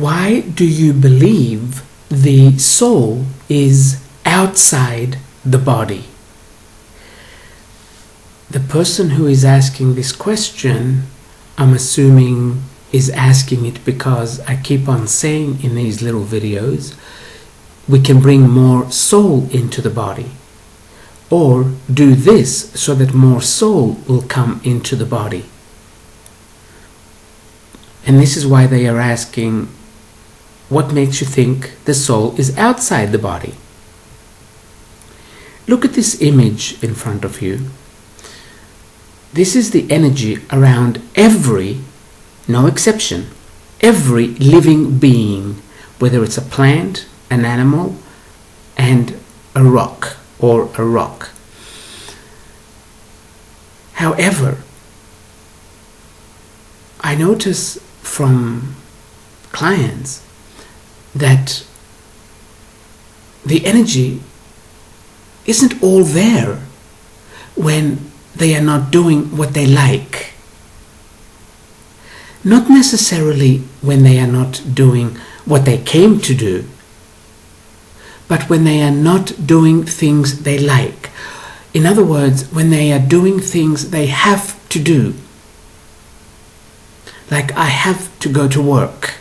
Why do you believe the soul is outside the body? The person who is asking this question, I'm assuming, is asking it because I keep on saying in these little videos, we can bring more soul into the body. Or do this so that more soul will come into the body. And this is why they are asking, what makes you think the soul is outside the body? Look at this image in front of you. This is the energy around every, no exception, every living being, whether it's a plant, an animal, and a rock or a rock. However, I notice from clients that the energy isn't all there when they are not doing what they like. Not necessarily when they are not doing what they came to do, but when they are not doing things they like. In other words, when they are doing things they have to do. Like, I have to go to work.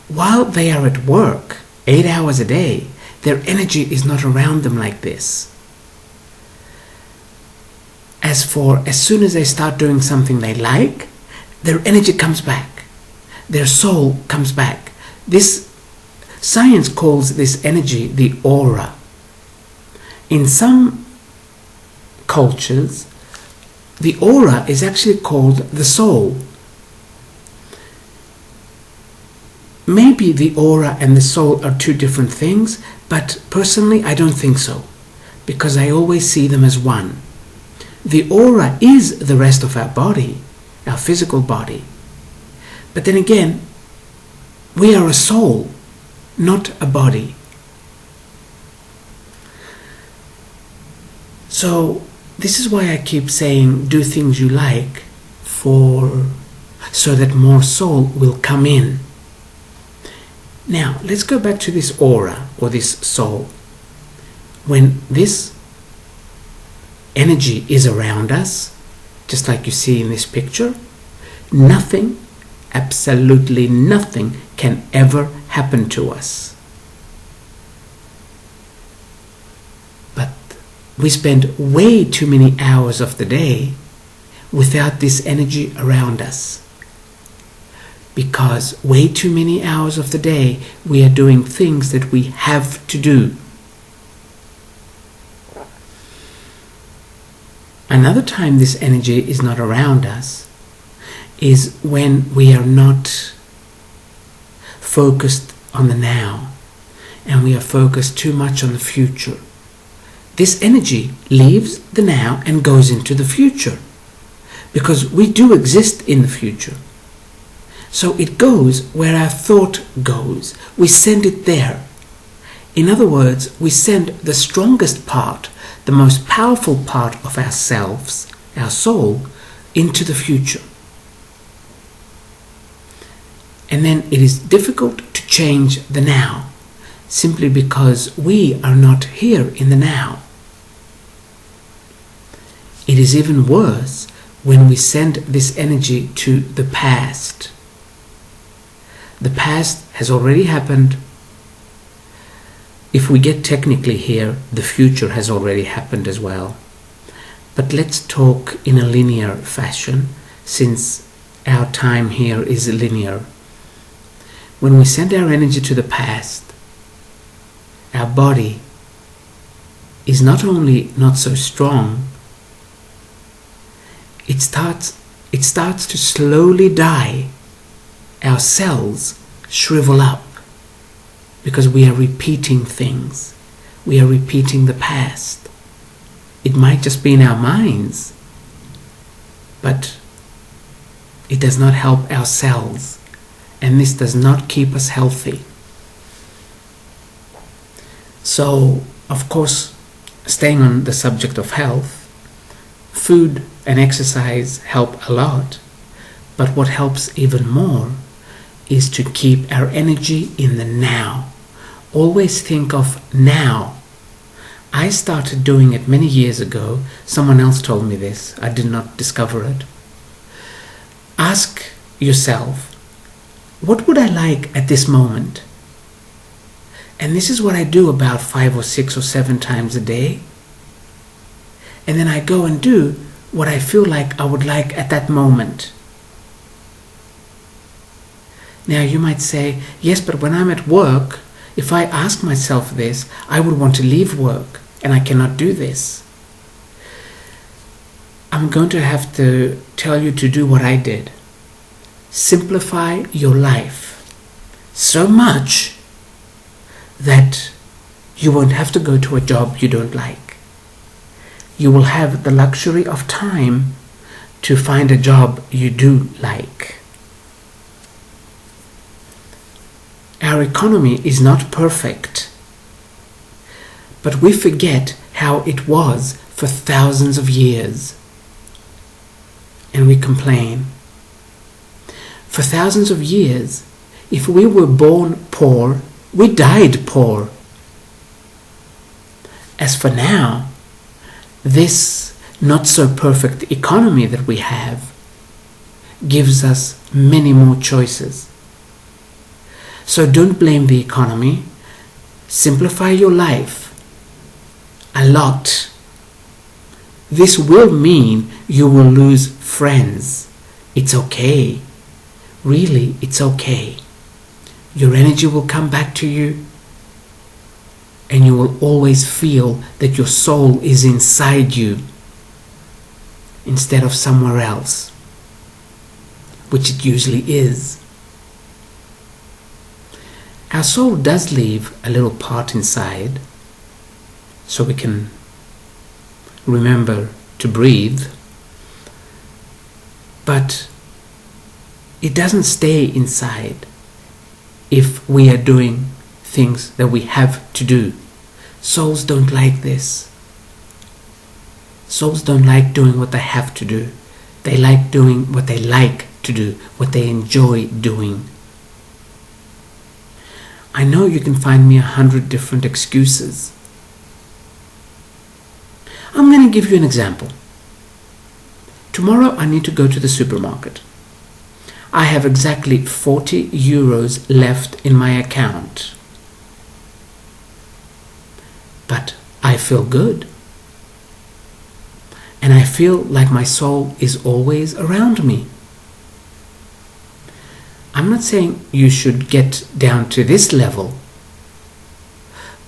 While they are at work, 8 hours a day, their energy is not around them like this. As soon as they start doing something they like, their energy comes back. Their soul comes back. Science calls this energy the aura. In some cultures, the aura is actually called the soul. Maybe the aura and the soul are two different things, but personally I don't think so, because I always see them as one. The aura is the rest of our body, our physical body. But then again, we are a soul, not a body. So this is why I keep saying do things you like so that more soul will come in. Now, let's go back to this aura or this soul. When this energy is around us, just like you see in this picture, nothing, absolutely nothing, can ever happen to us. But we spend way too many hours of the day without this energy around us. Because way too many hours of the day we are doing things that we have to do. Another time this energy is not around us is when we are not focused on the now and we are focused too much on the future. This energy leaves the now and goes into the future, because we do exist in the future. So it goes where our thought goes. We send it there. In other words, we send the strongest part, the most powerful part of ourselves, our soul, into the future. And then it is difficult to change the now, simply because we are not here in the now. It is even worse when we send this energy to the past. The past has already happened. If we get technically here, the future has already happened as well. But let's talk in a linear fashion, since our time here is linear. When we send our energy to the past, our body is not only not so strong, it starts to slowly die. Our cells shrivel up because we are repeating things. We are repeating the past. It might just be in our minds, but it does not help our cells, and this does not keep us healthy. So, of course, staying on the subject of health, food and exercise help a lot, but what helps even more is to keep our energy in the now. Always think of now. I started doing it many years ago. Someone else told me this. I did not discover it. Ask yourself, what would I like at this moment? And this is what I do about 5 or 6 or 7 times a day. And then I go and do what I feel like I would like at that moment. Now you might say, yes, but when I'm at work, if I ask myself this, I would want to leave work, and I cannot do this. I'm going to have to tell you to do what I did. Simplify your life so much that you won't have to go to a job you don't like. You will have the luxury of time to find a job you do like. Our economy is not perfect, but we forget how it was for thousands of years, and we complain. For thousands of years, if we were born poor, we died poor. As for now, this not so perfect economy that we have gives us many more choices. So don't blame the economy. Simplify your life a lot. This will mean you will lose friends. It's okay. Really, it's okay. Your energy will come back to you, and you will always feel that your soul is inside you instead of somewhere else, which it usually is. Our soul does leave a little part inside so we can remember to breathe, but it doesn't stay inside if we are doing things that we have to do. Souls don't like this. Souls don't like doing what they have to do. They like doing what they like to do, what they enjoy doing. I know you can find me 100 different excuses. I'm going to give you an example. Tomorrow I need to go to the supermarket. I have exactly 40 euros left in my account. But I feel good. And I feel like my soul is always around me. I'm not saying you should get down to this level,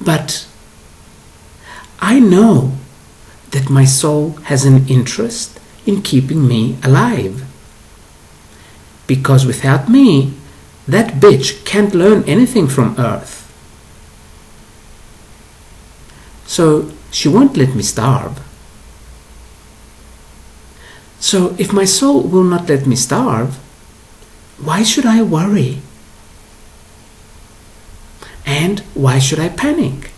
but I know that my soul has an interest in keeping me alive. Because without me, that bitch can't learn anything from Earth. So she won't let me starve. So if my soul will not let me starve, why should I worry? And why should I panic?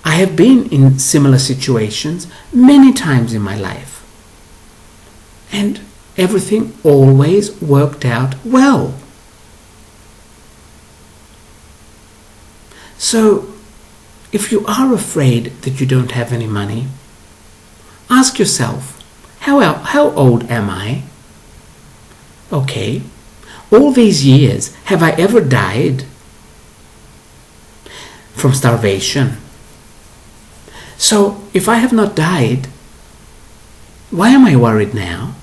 I have been in similar situations many times in my life, and everything always worked out well. So, if you are afraid that you don't have any money, ask yourself, how old am I? Okay, all these years, have I ever died from starvation? So, if I have not died, why am I worried now?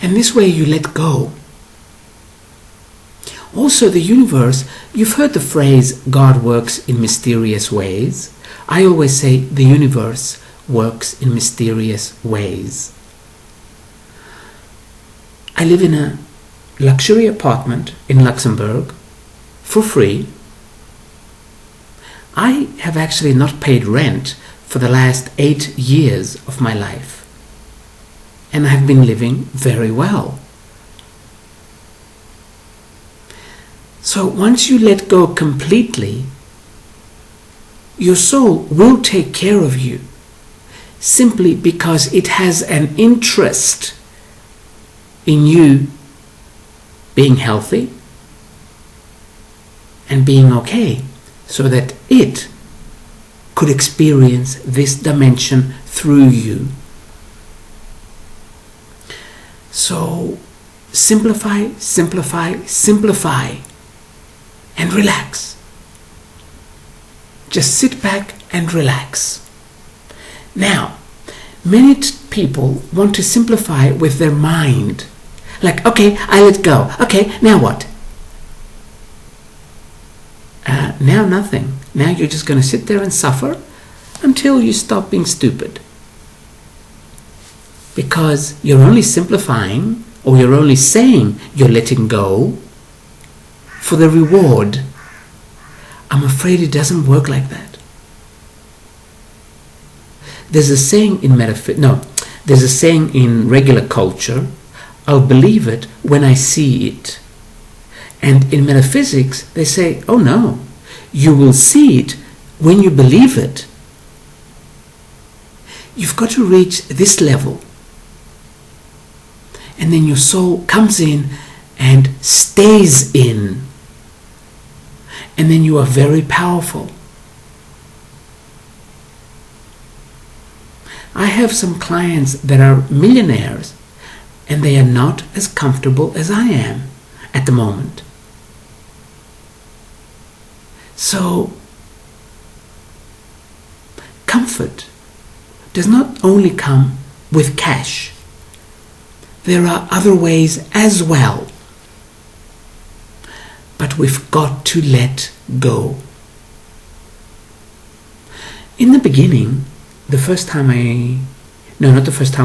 And this way you let go. Also, the universe, you've heard the phrase, God works in mysterious ways. I always say the universe works in mysterious ways. I live in a luxury apartment in Luxembourg for free. I have actually not paid rent for the last 8 years of my life, and I've been living very well. So once you let go completely, your soul will take care of you, simply because it has an interest in you being healthy and being okay, so that it could experience this dimension through you. So simplify, simplify, simplify, and relax. Just sit back and relax. Now, many people want to simplify with their mind. Like, okay, I let go. Okay, now what? Now nothing. Now you're just going to sit there and suffer until you stop being stupid. Because you're only simplifying, or you're only saying you're letting go for the reward. I'm afraid it doesn't work like that. There's a saying in there's a saying in regular culture, I'll believe it when I see it. And in metaphysics, they say, oh no, you will see it when you believe it. You've got to reach this level. And then your soul comes in and stays in. And then you are very powerful. I have some clients that are millionaires, and they are not as comfortable as I am at the moment. So, comfort does not only come with cash. There are other ways as well. But we've got to let go. In the beginning, not the first time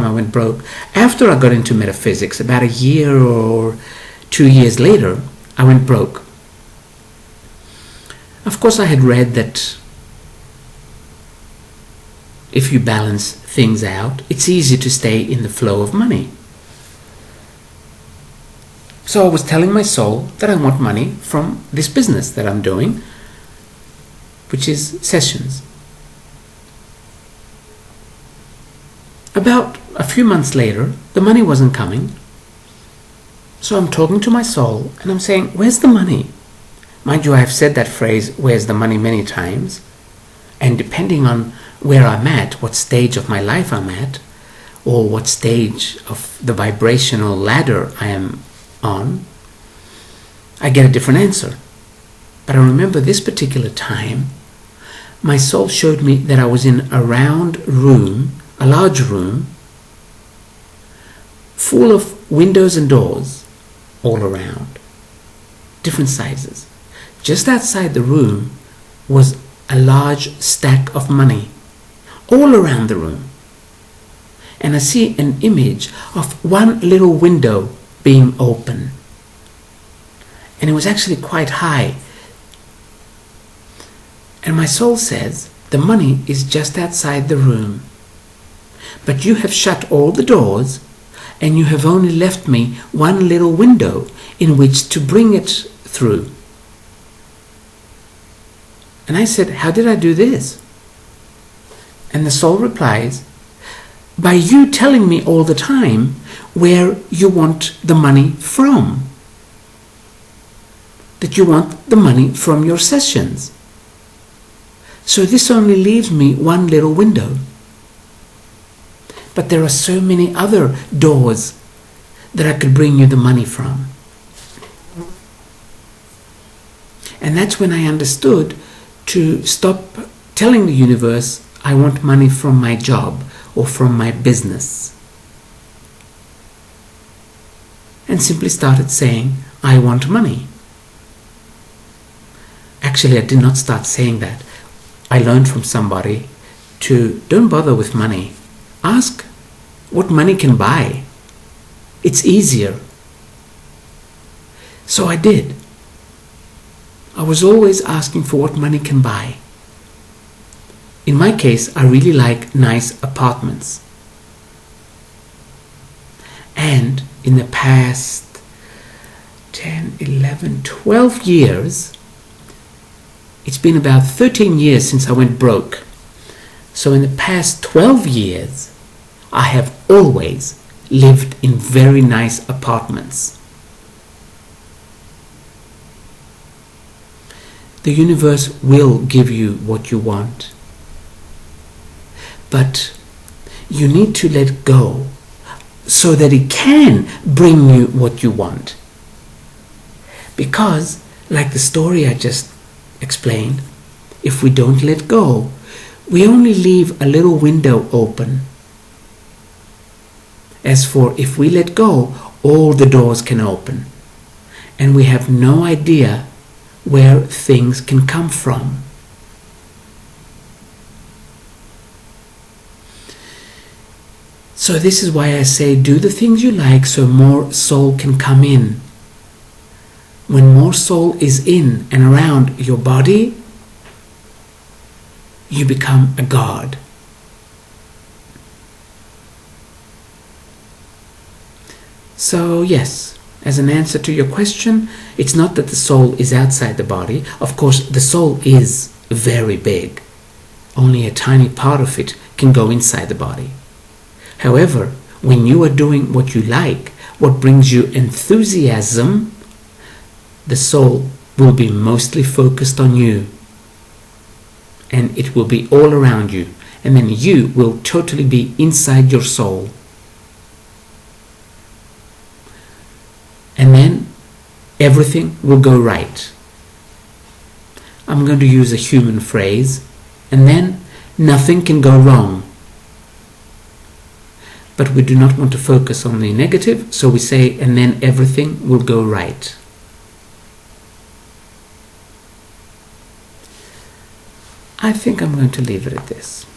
I went broke, after I got into metaphysics, about a year or 2 years later, I went broke. Of course, I had read that if you balance things out, it's easy to stay in the flow of money. So I was telling my soul that I want money from this business that I'm doing, which is sessions. About a few months later, the money wasn't coming. So I'm talking to my soul and I'm saying, where's the money? Mind you, I have said that phrase, where's the money, many times. And depending on where I'm at, what stage of my life I'm at, or what stage of the vibrational ladder I am on, I get a different answer. But I remember this particular time, my soul showed me that I was in a round room, a large room, full of windows and doors all around, different sizes. Just outside the room was a large stack of money, all around the room. And I see an image of one little window being open. And it was actually quite high. And my soul says, the money is just outside the room. But you have shut all the doors, and you have only left me one little window in which to bring it through. And I said, how did I do this? And the soul replies, by you telling me all the time where you want the money from. That you want the money from your sessions. So this only leaves me one little window. But there are so many other doors that I could bring you the money from. And that's when I understood to stop telling the universe I want money from my job or from my business. And simply started saying, I want money. Actually, I did not start saying that. I learned from somebody to don't bother with money. Ask what money can buy. It's easier. So I did. I was always asking for what money can buy. In my case, I really like nice apartments. And in the past 10, 11, 12 years, it's been about 13 years since I went broke. So in the past 12 years, I have always lived in very nice apartments. The universe will give you what you want. But you need to let go so that it can bring you what you want. Because, like the story I just explained, if we don't let go, we only leave a little window open. As for if we let go, all the doors can open. And we have no idea where things can come from. So this is why I say do the things you like so more soul can come in. When more soul is in and around your body, you become a god. So yes, as an answer to your question, it's not that the soul is outside the body. Of course, the soul is very big. Only a tiny part of it can go inside the body. However, when you are doing what you like, what brings you enthusiasm, the soul will be mostly focused on you. And it will be all around you. And then you will totally be inside your soul. And then everything will go right. I'm going to use a human phrase. And then nothing can go wrong. But we do not want to focus on the negative, so we say, and then everything will go right. I think I'm going to leave it at this.